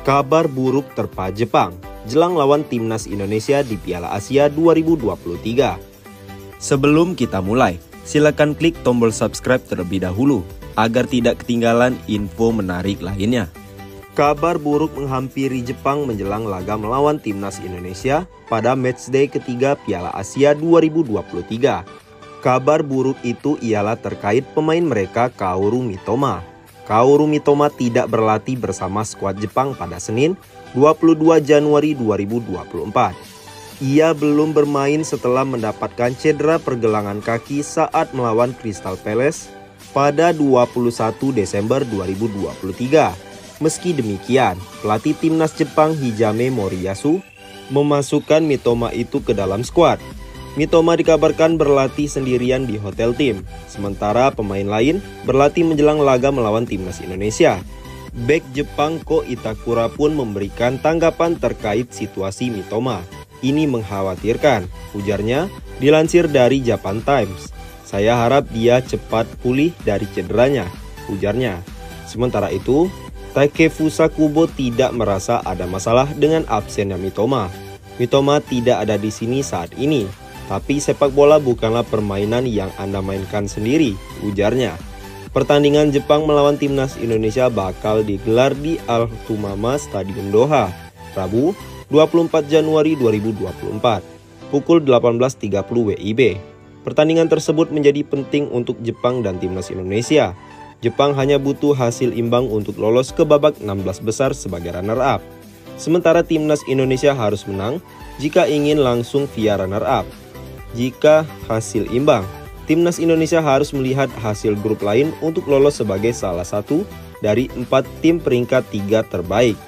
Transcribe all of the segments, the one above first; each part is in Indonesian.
Kabar buruk terpa Jepang jelang lawan timnas Indonesia di Piala Asia 2023. Sebelum kita mulai, silakan klik tombol subscribe terlebih dahulu agar tidak ketinggalan info menarik lainnya. Kabar buruk menghampiri Jepang menjelang laga melawan timnas Indonesia pada matchday ketiga Piala Asia 2023. Kabar buruk itu ialah terkait pemain mereka Kaoru Mitoma. Kaoru Mitoma tidak berlatih bersama skuad Jepang pada Senin, 22 Januari 2024. Ia belum bermain setelah mendapatkan cedera pergelangan kaki saat melawan Crystal Palace pada 21 Desember 2023. Meski demikian, pelatih timnas Jepang Hijame Moriyasu memasukkan Mitoma itu ke dalam skuad. Mitoma dikabarkan berlatih sendirian di hotel tim, sementara pemain lain berlatih menjelang laga melawan timnas Indonesia. Bek Jepang Ko Itakura pun memberikan tanggapan terkait situasi Mitoma. Ini mengkhawatirkan, ujarnya, dilansir dari Japan Times. Saya harap dia cepat pulih dari cederanya, ujarnya. Sementara itu, Takefusa Kubo tidak merasa ada masalah dengan absennya Mitoma. Mitoma tidak ada di sini saat ini. Tapi sepak bola bukanlah permainan yang Anda mainkan sendiri, ujarnya. Pertandingan Jepang melawan timnas Indonesia bakal digelar di Al-Tumama Stadium Doha, Rabu 24 Januari 2024, pukul 18.30 WIB. Pertandingan tersebut menjadi penting untuk Jepang dan timnas Indonesia. Jepang hanya butuh hasil imbang untuk lolos ke babak 16 besar sebagai runner-up. Sementara timnas Indonesia harus menang jika ingin langsung via runner-up. Jika hasil imbang, timnas Indonesia harus melihat hasil grup lain untuk lolos sebagai salah satu dari 4 tim peringkat 3 terbaik.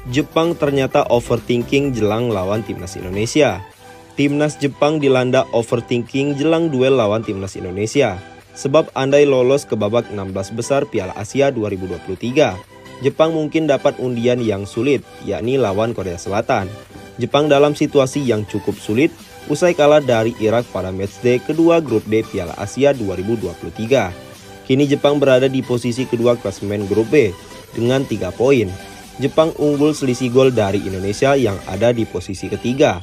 Jepang ternyata overthinking jelang lawan timnas Indonesia. Timnas Jepang dilanda overthinking jelang duel lawan timnas Indonesia. Sebab andai lolos ke babak 16 besar Piala Asia 2023, Jepang mungkin dapat undian yang sulit, yakni lawan Korea Selatan. Jepang dalam situasi yang cukup sulit usai kalah dari Irak pada matchday kedua grup D Piala Asia 2023. Kini Jepang berada di posisi kedua klasemen grup B dengan 3 poin. Jepang unggul selisih gol dari Indonesia yang ada di posisi ketiga.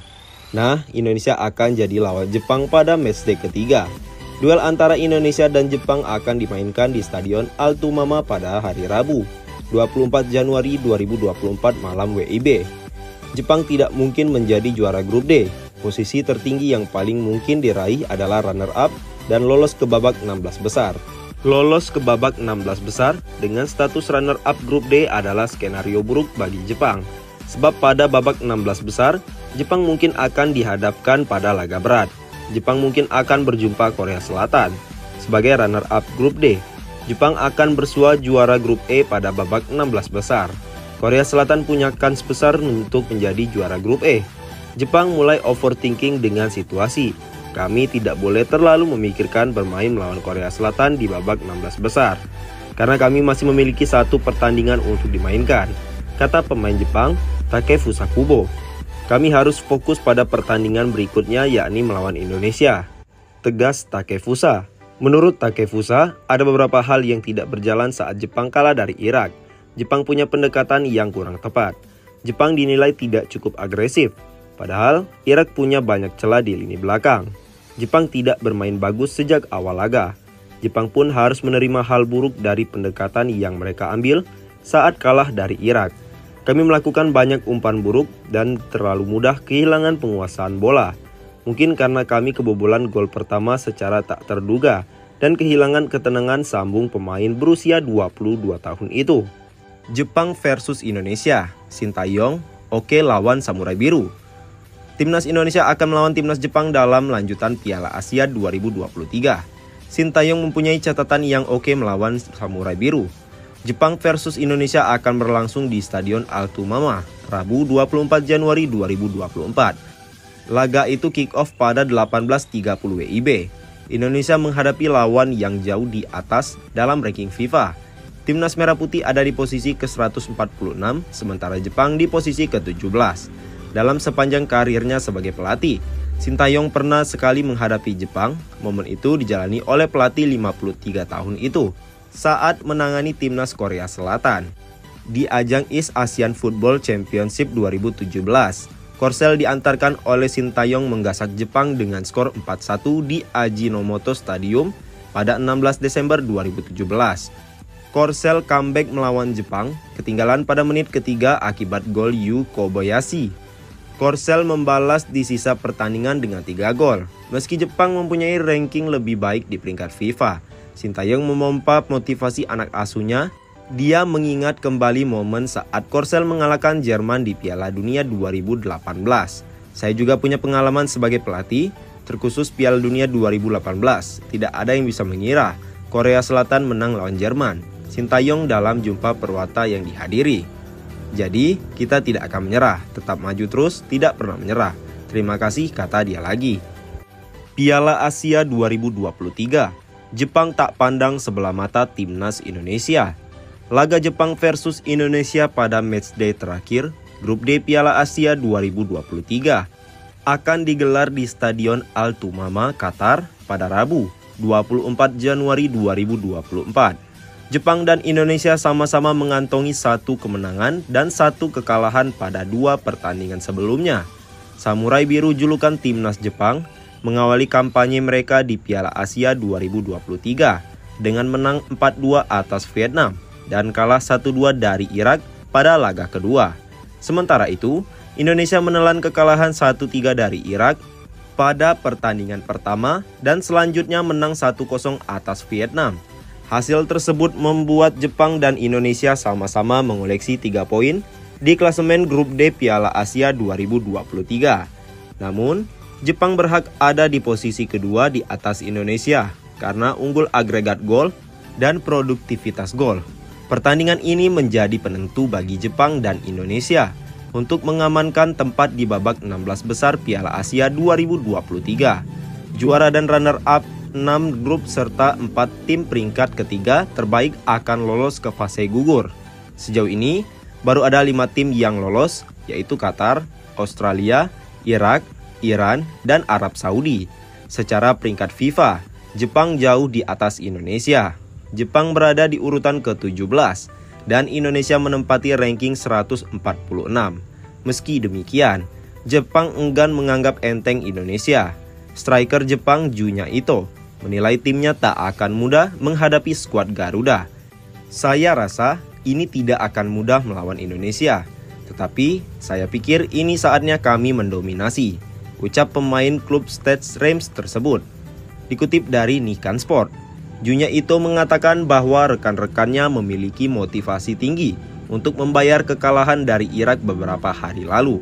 Nah, Indonesia akan jadi lawan Jepang pada matchday ketiga. Duel antara Indonesia dan Jepang akan dimainkan di Stadion Al-Tumama pada hari Rabu, 24 Januari 2024 malam WIB. Jepang tidak mungkin menjadi juara grup D. Posisi tertinggi yang paling mungkin diraih adalah runner-up dan lolos ke babak 16 besar. Lolos ke babak 16 besar dengan status runner-up grup D adalah skenario buruk bagi Jepang. Sebab pada babak 16 besar, Jepang mungkin akan dihadapkan pada laga berat. Jepang mungkin akan berjumpa Korea Selatan. Sebagai runner-up grup D, Jepang akan bersua juara grup E pada babak 16 besar. Korea Selatan punya kans besar untuk menjadi juara grup E. Jepang mulai overthinking dengan situasi. Kami tidak boleh terlalu memikirkan bermain melawan Korea Selatan di babak 16 besar. Karena kami masih memiliki 1 pertandingan untuk dimainkan, kata pemain Jepang Takefusa Kubo. Kami harus fokus pada pertandingan berikutnya yakni melawan Indonesia, tegas Takefusa. Menurut Takefusa, ada beberapa hal yang tidak berjalan saat Jepang kalah dari Irak. Jepang punya pendekatan yang kurang tepat. Jepang dinilai tidak cukup agresif. Padahal, Irak punya banyak celah di lini belakang. Jepang tidak bermain bagus sejak awal laga. Jepang pun harus menerima hal buruk dari pendekatan yang mereka ambil saat kalah dari Irak. Kami melakukan banyak umpan buruk dan terlalu mudah kehilangan penguasaan bola. Mungkin karena kami kebobolan gol pertama secara tak terduga dan kehilangan ketenangan sambung pemain berusia 22 tahun itu. Jepang versus Indonesia, Sintayong, oke lawan Samurai Biru. Timnas Indonesia akan melawan timnas Jepang dalam lanjutan Piala Asia 2023. Sintayong mempunyai catatan yang oke melawan Samurai Biru. Jepang versus Indonesia akan berlangsung di Stadion Al-Tumama, Rabu 24 Januari 2024. Laga itu kick-off pada 18.30 WIB. Indonesia menghadapi lawan yang jauh di atas dalam ranking FIFA. Timnas Merah Putih ada di posisi ke-146, sementara Jepang di posisi ke-17. Dalam sepanjang karirnya sebagai pelatih, Sintayong pernah sekali menghadapi Jepang. Momen itu dijalani oleh pelatih 53 tahun itu saat menangani timnas Korea Selatan di ajang East Asian Football Championship 2017. Korsel diantarkan oleh Sintayong menggasak Jepang dengan skor 4-1 di Ajinomoto Stadium pada 16 Desember 2017. Korsel comeback melawan Jepang, ketinggalan pada menit ketiga akibat gol Yu Kobayashi. Korsel membalas di sisa pertandingan dengan 3 gol. Meski Jepang mempunyai ranking lebih baik di peringkat FIFA, Sintayong memompa motivasi anak asuhnya. Dia mengingat kembali momen saat Korsel mengalahkan Jerman di Piala Dunia 2018. Saya juga punya pengalaman sebagai pelatih, terkhusus Piala Dunia 2018. Tidak ada yang bisa mengira Korea Selatan menang lawan Jerman. Sintayong dalam jumpa perwata yang dihadiri. Jadi, kita tidak akan menyerah, tetap maju terus, tidak pernah menyerah. Terima kasih, kata dia lagi. Piala Asia 2023, Jepang tak pandang sebelah mata timnas Indonesia. Laga Jepang versus Indonesia pada matchday terakhir Grup D Piala Asia 2023 akan digelar di Stadion Al-Tumama, Qatar pada Rabu, 24 Januari 2024. Jepang dan Indonesia sama-sama mengantongi 1 kemenangan dan 1 kekalahan pada 2 pertandingan sebelumnya. Samurai Biru julukan timnas Jepang mengawali kampanye mereka di Piala Asia 2023 dengan menang 4-2 atas Vietnam dan kalah 1-2 dari Irak pada laga kedua. Sementara itu, Indonesia menelan kekalahan 1-3 dari Irak pada pertandingan pertama dan selanjutnya menang 1-0 atas Vietnam. Hasil tersebut membuat Jepang dan Indonesia sama-sama mengoleksi 3 poin di klasemen Grup D Piala Asia 2023. Namun, Jepang berhak ada di posisi kedua di atas Indonesia karena unggul agregat gol dan produktivitas gol. Pertandingan ini menjadi penentu bagi Jepang dan Indonesia untuk mengamankan tempat di babak 16 besar Piala Asia 2023. Juara dan runner-up 6 grup serta 4 tim peringkat ketiga terbaik akan lolos ke fase gugur. Sejauh ini, baru ada 5 tim yang lolos, yaitu Qatar, Australia, Irak, Iran, dan Arab Saudi. Secara peringkat FIFA, Jepang jauh di atas Indonesia. Jepang berada di urutan ke-17 dan Indonesia menempati ranking 146. Meski demikian, Jepang enggan menganggap enteng Indonesia. Striker Jepang Junya Ito menilai timnya tak akan mudah menghadapi skuad Garuda. Saya rasa ini tidak akan mudah melawan Indonesia, tetapi saya pikir ini saatnya kami mendominasi, ucap pemain klub Stade Reims tersebut. Dikutip dari Nikan Sport, Junya Ito mengatakan bahwa rekan-rekannya memiliki motivasi tinggi untuk membayar kekalahan dari Irak beberapa hari lalu.